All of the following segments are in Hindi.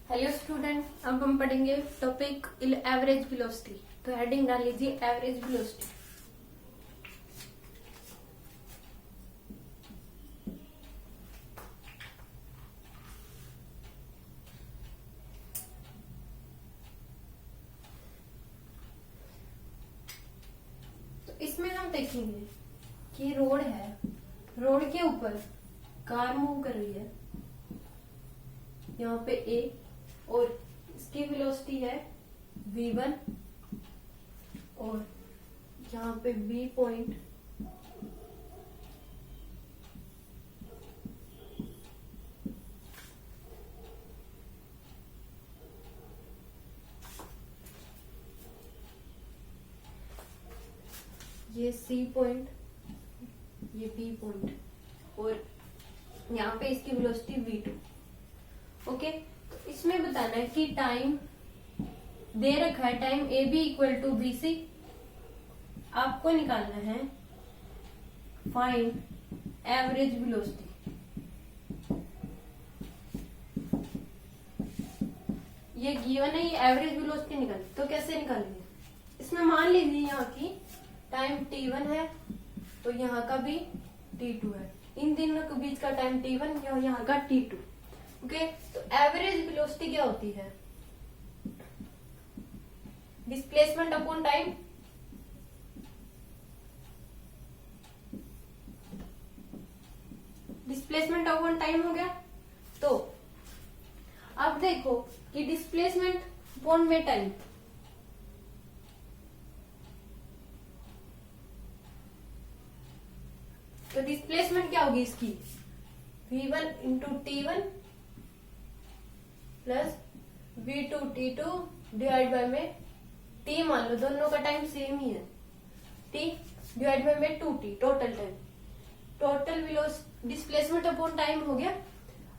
हेलो स्टूडेंट, अब हम पढ़ेंगे टॉपिक एवरेज वेलोसिटी। तो हेडिंग डाल लीजिए एवरेज वेलोसिटी। तो इसमें हम देखेंगे कि रोड है, रोड के ऊपर कार मूव कर रही है, यहाँ पे ए, और इसकी वेलोसिटी है v1, और यहाँ पे बी पॉइंट ये सी पॉइंट, ये बी पॉइंट, और यहाँ पे इसकी वेलोसिटी v2। ओके, तो इसमें बताना है कि टाइम दे रखा है, time A B equal to B C. आपको निकालना है फाइंड एवरेज वेलोसिटी। ये गिवन है, ये एवरेज वेलोसिटी निकाल, तो कैसे निकालेंगे? इसमें मान लीजिए यहाँ की टाइम t1 है, तो यहाँ का भी t2 है। इन तीनों के बीच का टाइम t1 और यहाँ का t2। ओके, तो एवरेज वेलोसिटी क्या होती है? Displacement upon time. Displacement upon time हो गया। तो अब देखो कि डिस्प्लेसमेंट अपॉन में टाइम, तो डिस्प्लेसमेंट क्या होगी इसकी? v1 into T one plus v2 t2 divide by में t, मान लो दोनों का टाइम सेम ही है, t डिवाइड बाय में 2t total time. Total velocity displacement upon time हो गया।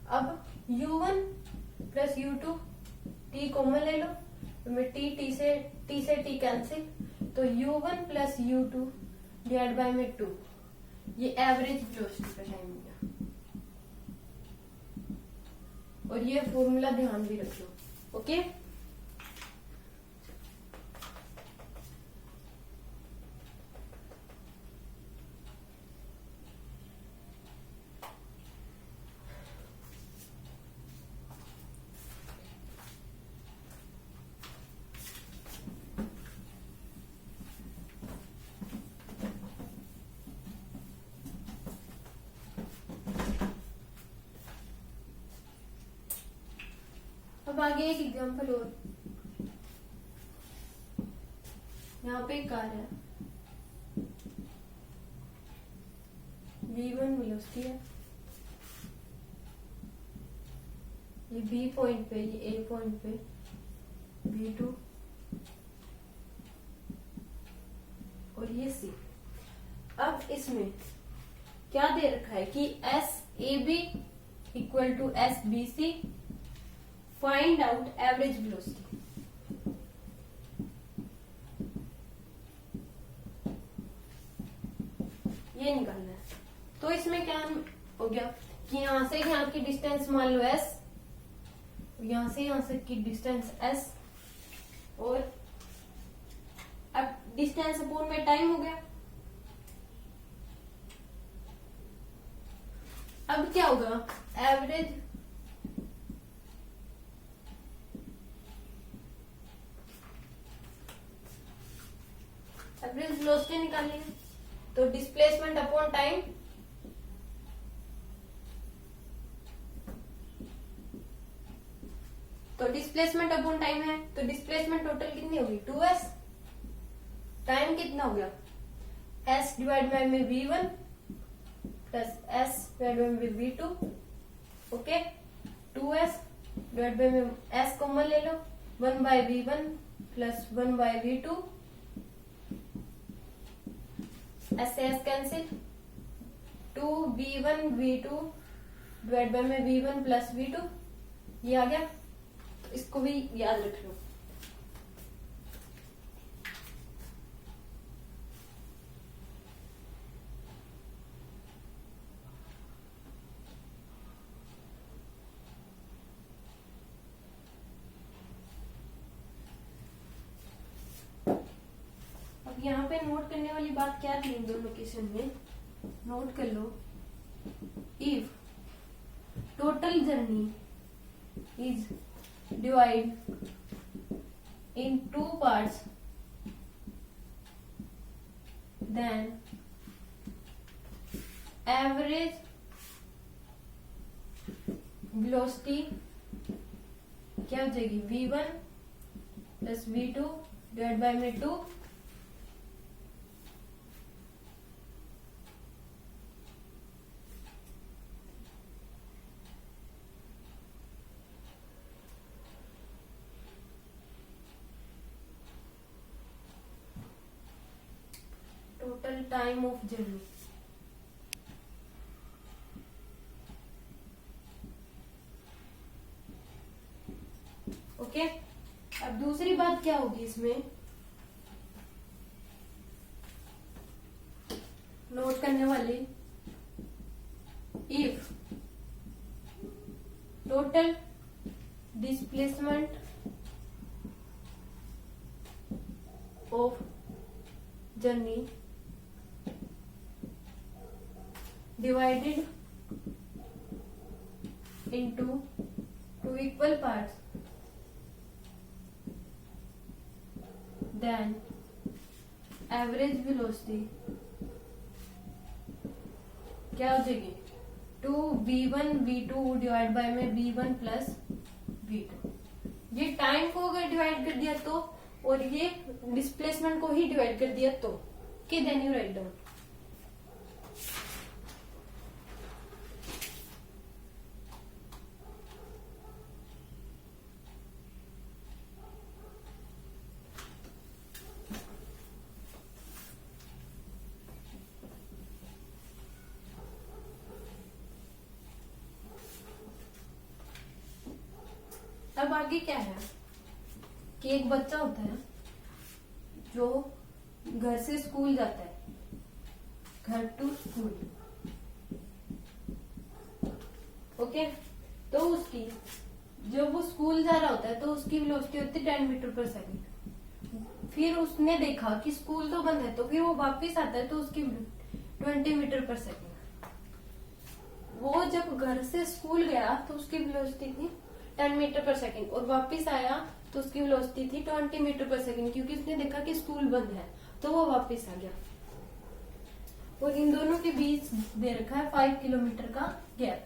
अब u1 plus u2, t common ले लो, तो t से t कैंसिल, तो u1 plus u2 divide by में 2, ये एवरेज वेलोसिटी का टाइम हो गया। और ये फॉर्मूला ध्यान भी रख लो। ओके, अब आगे एक एग्जांपल और। यहाँ पे एक कार है, v1 वेलोसिटी है, ये b पॉइंट पे, ये a पॉइंट पे v2, और ये c। अब इसमें क्या दे रखा है कि S A B equal to S B C, find out average velocity. ये निकालना है। तो इसमें क्या हो गया कि यहां से यहाँ की डिस्टेंस मान लो s, यहां से की डिस्टेंस s, और अब डिस्टेंस अपॉन में टाइम हो गया। अब क्या होगा? एवरेज वेलोसिटी निकालनी है, तो डिस्प्लेसमेंट अपॉन टाइम, तो डिस्प्लेसमेंट अपॉन टाइम है, तो डिस्प्लेसमेंट टोटल कितनी होगी? 2s। टाइम कितना हो गया? s डिवाइड बाय में v1 plus s divide by में v2। Okay, 2s divide by में s कॉमन ले लो, 1 by v1 plus 1 by v2, s से s cancel, 2v1 v2 divide by में v1 प्लस v2, ये आ गया। तो इसको भी याद रख लो। यहाँ पे नोट करने वाली बात क्या थी इन दोनों क्वेश्चन में, नोट कर लो। If total journey is divide in 2 parts then average velocity क्या हो जाएगी, v1 plus v2 divide by में 2 total time of journey. Okay, अब दूसरी बात क्या होगी इसमें, नोट करने वाली, if total displacement of journey divided into 2 equal parts, then average velocity क्या हो जाएगी, 2v1 v2 डिवाइड बाय में v1 प्लस v2। ये टाइम को अगर डिवाइड कर दिया तो, और ये डिस्प्लेसमेंट को ही डिवाइड कर दिया तो, कि देन यू राइट डाउन। अब आगे क्या है कि एक बच्चा होता है जो घर से स्कूल जाता है, घर टू स्कूल। ओके, तो उसकी जब वो स्कूल जा रहा होता है तो उसकी वेलोसिटी होती है 10 मीटर पर सेकंड। फिर उसने देखा कि स्कूल तो बंद है, तो फिर वो वापस आता है तो उसकी 20 मीटर पर सेकंड। वो जब घर से स्कूल गया तो उसकी वेलोसिटी थी 10 मीटर पर सेकंड, और वापस आया तो उसकी वेलोसिटी थी 20 मीटर पर सेकंड, क्योंकि उसने देखा कि स्कूल बंद है तो वो वापस आ गया। और इन दोनों के बीच दे रखा है 5 किलोमीटर का गैप।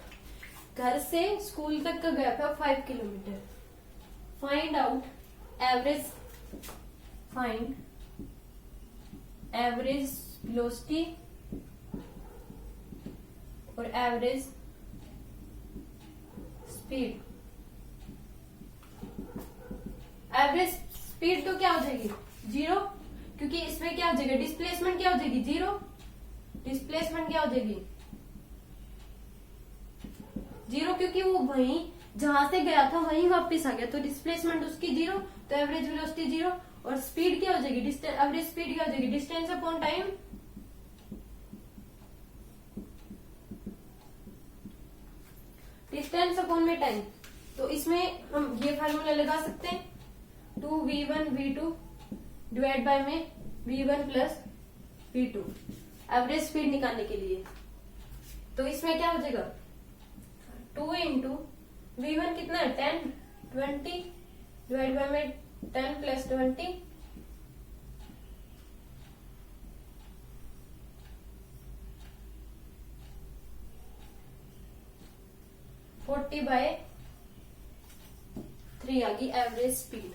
घर से स्कूल तक का गैप है 5 kilometre. Find out average, find average velocity और एवरेज स्पीड। एवरेज स्पीड तो क्या हो जाएगी, 0, क्योंकि इसमें क्या हो जाएगा, डिस्प्लेसमेंट क्या हो जाएगी, 0। डिस्प्लेसमेंट क्या हो जाएगी, 0, क्योंकि वो वहीं जहां से गया था वहीं वापस आ गया, तो डिस्प्लेसमेंट उसकी 0, तो एवरेज वेलोसिटी 0। और स्पीड क्या हो जाएगी, एवरेज स्पीड क्या हो जाएगी, distance upon time. Distance upon में टाइम। तो इसमें हम ये फार्मूला लगा सकते हैं, 2v1 v2 डिवाइड बाय में v1 plus v2, average speed निकालने के लिए। तो इसमें क्या हो जाएगा, 2 इंटू v1 कितना है 10, 20 डिवाइड बाय में 10 प्लस 20, 40/3 आ गई एवरेज स्पीड।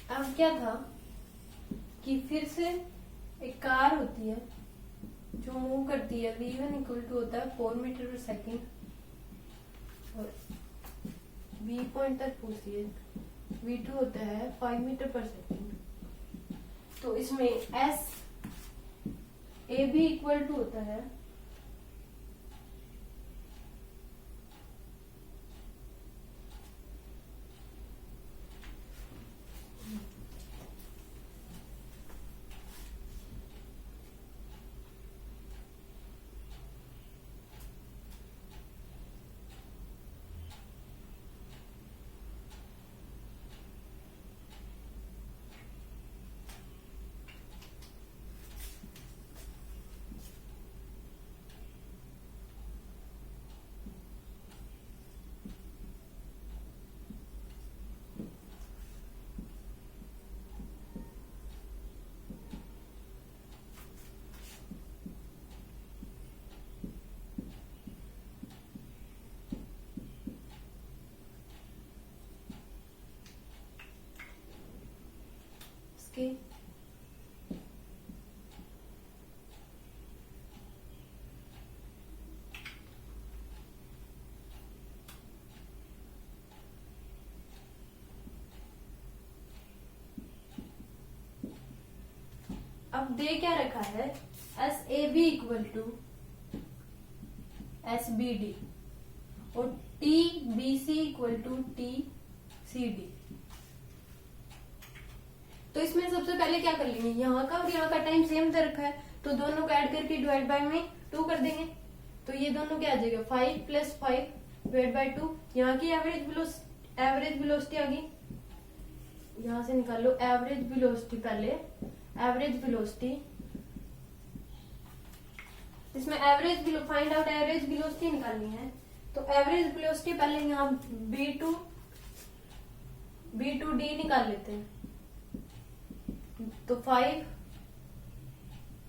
अब क्या था कि फिर से एक कार होती है जो मूव करती है, v1 इक्वल टू होता है 4 मीटर पर सेकेंड, और बी पॉइंट तक पहुंचती है v2 होता है 5 मीटर पर सेकेंड। तो इसमें S A B equal to होता है इसके अब दे क्या रखा है, S A B equal to S B D और T B C equal to T C D. तो इसमें सबसे पहले क्या कर लेंगे, यहाँ का और यहाँ का टाइम सेम दे रखा है तो दोनों को ऐड करके डिवाइड बाय में 2 कर देंगे। तो ये दोनों क्या आ जाएगा 5 + 5 डिवाइड बाय 2। यहाँ की एवरेज वेलोसिटी आ गई, यहां से निकालो एवरेज वेलोसिटी। पहले एवरेज वेलोसिटी, इसमें फाइंड आउट एवरेज वेलोसिटी निकालनी है। तो एवरेज वेलोसिटी पहले यहाँ B2D निकाल लेते हैं। तो 5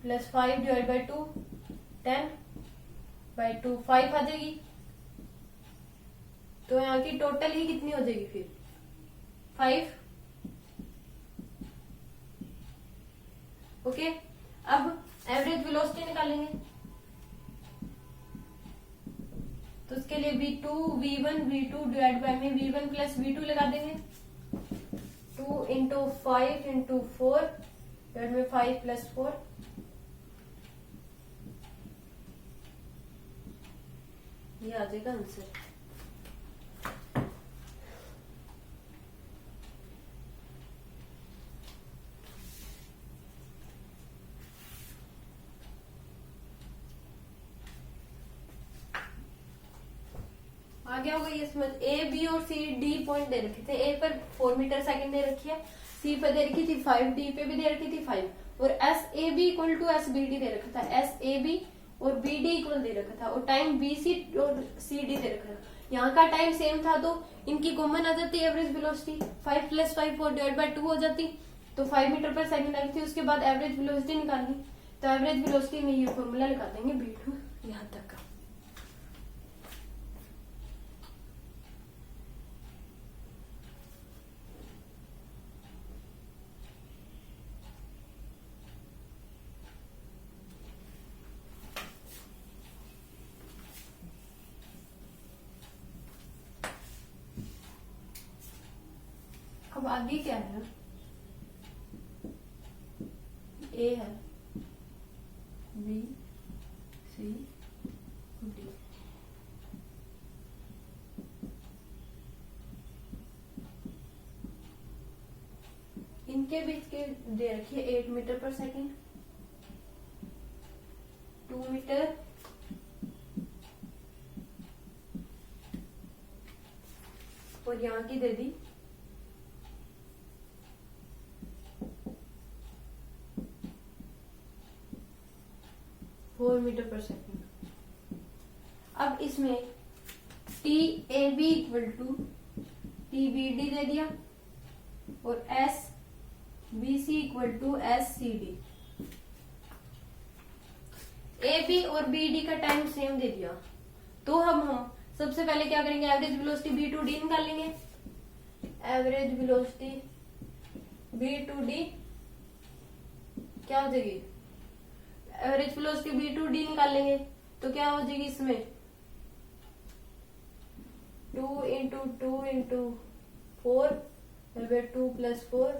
+ 5 डिवाइड बाय 2 10/2 5 आ जाएगी। तो यहाँ की टोटल ही कितनी हो जाएगी फिर 5। ओके, अब एवरेज वेलोसिटी निकालेंगे। तो उसके लिए V2 डिवाइड बाय में V1 + V2 लगा देंगे। 2 × 5 × 4 डिवाइड में 5 + 4। ये आ जाएगा आंसर। आगे हो गई इसमें ए बी और सी डी पॉइंट दे रखे थे। ए पर 4 मीटर सेकंड दे रखी है, सी पे दे रखी थी 5, डी पे भी दे रखी थी 5 और S A B equal to S B D दे रखा था। एस ए बी और बी डी इक्वल दे रखा था और टाइम बी सी और सी डी दे रखा था। यहाँ का टाइम सेम था तो इनकी कॉमन आ जाती एवरेज वेलोसिटी 5 + 5 और डिवाइड बाय 2 हो जाती। तो 5 मीटर पर सेकंड आई थी। उसके बाद एवरेज वेलोसिटी निकालनी, तो एवरेज वेलोसिटी में ये फॉर्मूला लगा देंगे B2 यहाँ तक का। अब आगे क्या है, ए है बी सी डी। इनके बीच के दे रखिए 8 मीटर पर सेकेंड, 2 मीटर और यहाँ की दे दी 4 मीटर पर सेकेंड। अब इसमें T A B equal to T B D दे दिया और S B C equal to S C D. A B और बी डी का टाइम सेम दे दिया तो हम सबसे पहले क्या करेंगे, एवरेज वेलोसिटी B2D निकालेंगे। एवरेज वेलोसिटी B2D क्या हो जाएगी, एवरेज वेलोसिटी B2D निकालेंगे तो क्या हो जाएगी इसमें 2 × 2 × 4 2 प्लस 4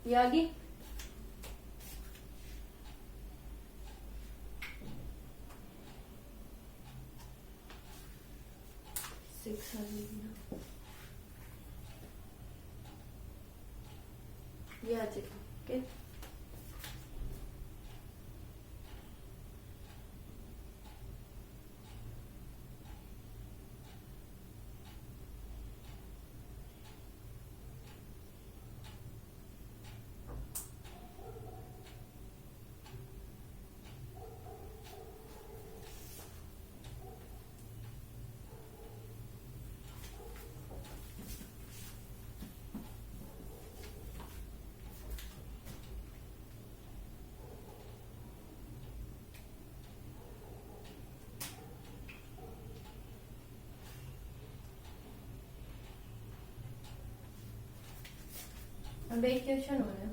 ये आ गई। सिक्स आ गई ना, ये आ जाएगा। ओके, अब एक क्वेश्चन हो रहा है,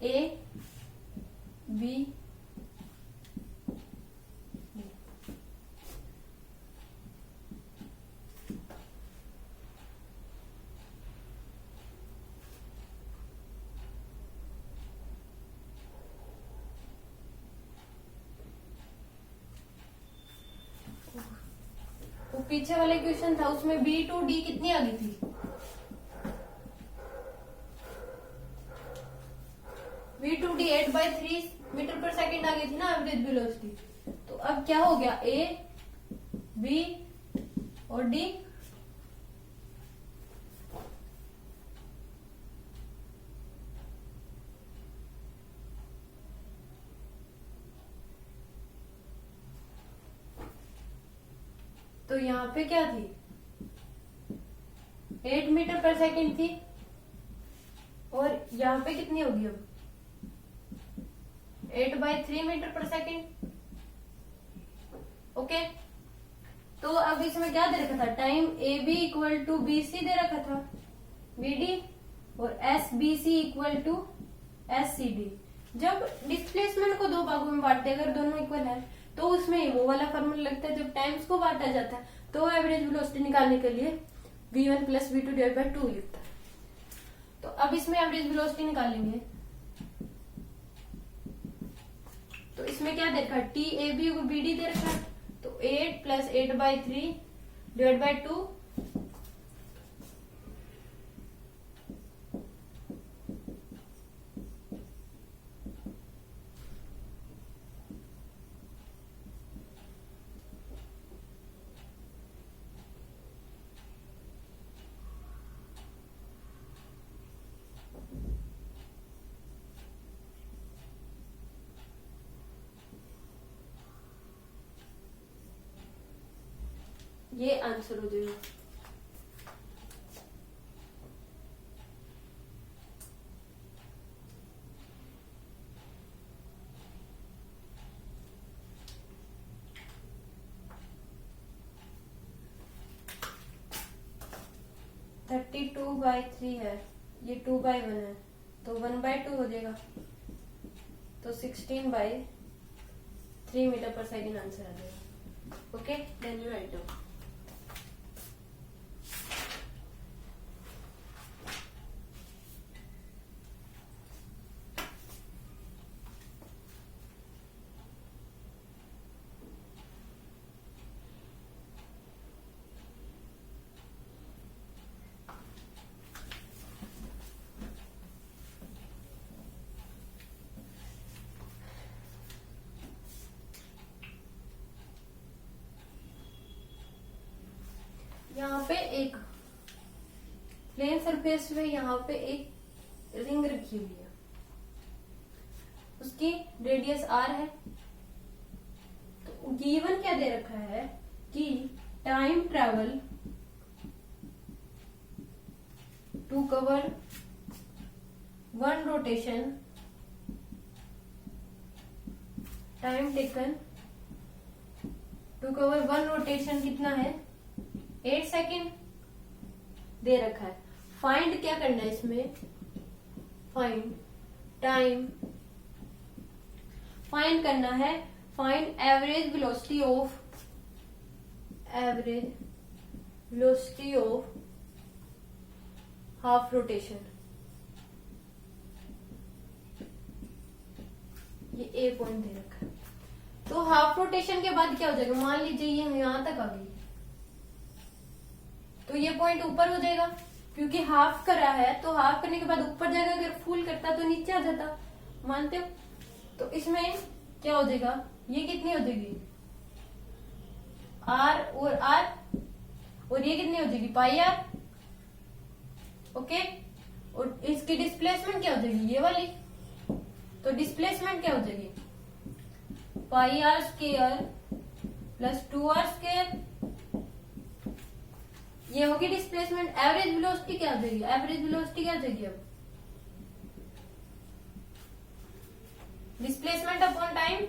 ए बी वो पीछे वाले क्वेश्चन था, उसमें बी टू डी कितनी आ गई थी? बी टू डी 8/3 मीटर पर सेकेंड आ गई थी ना एवरेज वेलोसिटी। तो अब क्या हो गया, ए बी और डी। तो यहाँ पे क्या थी, 8 मीटर पर सेकेंड थी, और यहाँ पे कितनी होगी अब, 8/3 मीटर पर सेकेंड। ओके, तो अब इसमें क्या दे रखा था, time A B equal to B C दे रखा था, बी डी, और S B C equal to S C D. जब डिस्प्लेसमेंट को दो भागों में बांटते, अगर दोनों इक्वल है, तो उसमें वो वाला फॉर्मूला लगता है। जब टाइम्स को बांटा जाता है तो एवरेज वेलोसिटी निकालने के लिए v1 plus v2 divide bye 2 लिखता है। तो अब इसमें एवरेज वेलोसिटी निकालेंगे, तो इसमें क्या दे रखा है, T A B B D दे रखा है, तो 8 प्लस 8/3 डिवाइड बाय 2, ये आंसर हो जाएगा। थर्टी 2/3 है, ये 2/1 है, तो 1/2 हो जाएगा, तो 16/3 मीटर पर सेकेंड आंसर आ जाएगा। Okay, then you write down. यहाँ पे एक प्लेन सरफेस पे यहाँ पे एक रिंग रखी हुई है, उसकी रेडियस r है। तो गिवन क्या दे रखा है कि time travel to cover one rotation, time taken to cover one rotation कितना है, 8 सेकेंड दे रखा है। फाइंड क्या करना है इसमें, फाइंड टाइम फाइंड करना है, find average velocity of half rotation. ये ए पॉइंट दे रखा है। तो हाफ रोटेशन के बाद क्या हो जाएगा, मान लीजिए ये यहां तक आ गई, तो ये पॉइंट ऊपर हो जाएगा, क्योंकि हाफ करा है तो हाफ करने के बाद ऊपर जाएगा, अगर फुल करता तो नीचे आ जाता, मानते हो। तो इसमें क्या हो जाएगा, ये कितनी हो जाएगी आर और ये कितनी हो जाएगी पाई आर। ओके, और इसकी डिस्प्लेसमेंट क्या हो जाएगी, ये वाली। तो डिस्प्लेसमेंट क्या हो जाएगी, pi R square plus 2r square, ये होगी डिस्प्लेसमेंट। एवरेज वेलोसिटी क्या हो जाएगी, एवरेज वेलोसिटी क्या हो जाएगी, अब displacement upon time,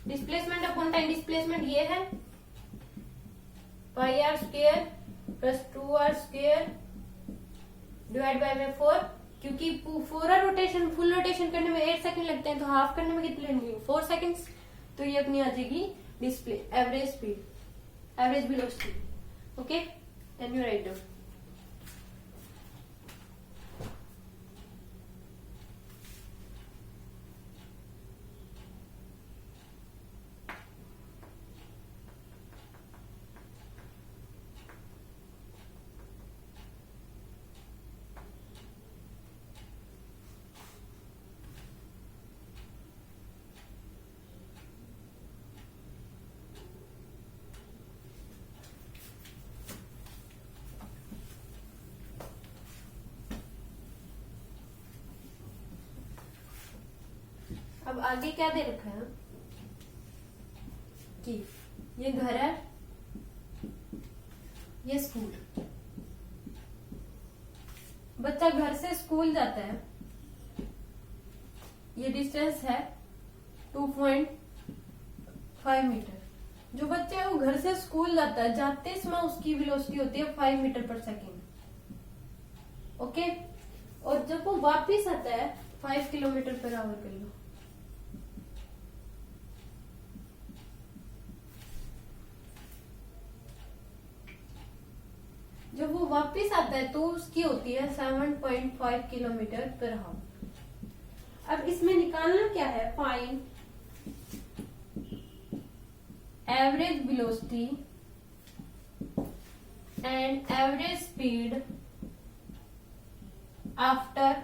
displacement upon time, displacement ये है pi R square plus 2r square divide by में 4, क्योंकि पूरा रोटेशन फुल रोटेशन करने में 8 सेकंड लगते हैं, तो हाफ करने में कितने लगेंगे 4 सेकंड्स। तो ये अपनी आ जाएगी display average speed, average velocity. Okay, then you write down. अब आगे क्या दे रखा है कि ये घर है, ये स्कूल, बच्चा घर से स्कूल जाता है, ये डिस्टेंस है 2.5 मीटर। जो बच्चा है वो घर से स्कूल जाता है, जाते समय उसकी वेलोसिटी होती है 5 मीटर पर सेकेंड। ओके, और जब वो वापिस आता है 5 किलोमीटर पर आवर कर लो। जब वो वापिस आता है तो उसकी होती है 7.5 किलोमीटर पर आवर। अब इसमें निकालना क्या है, find average velocity and average speed after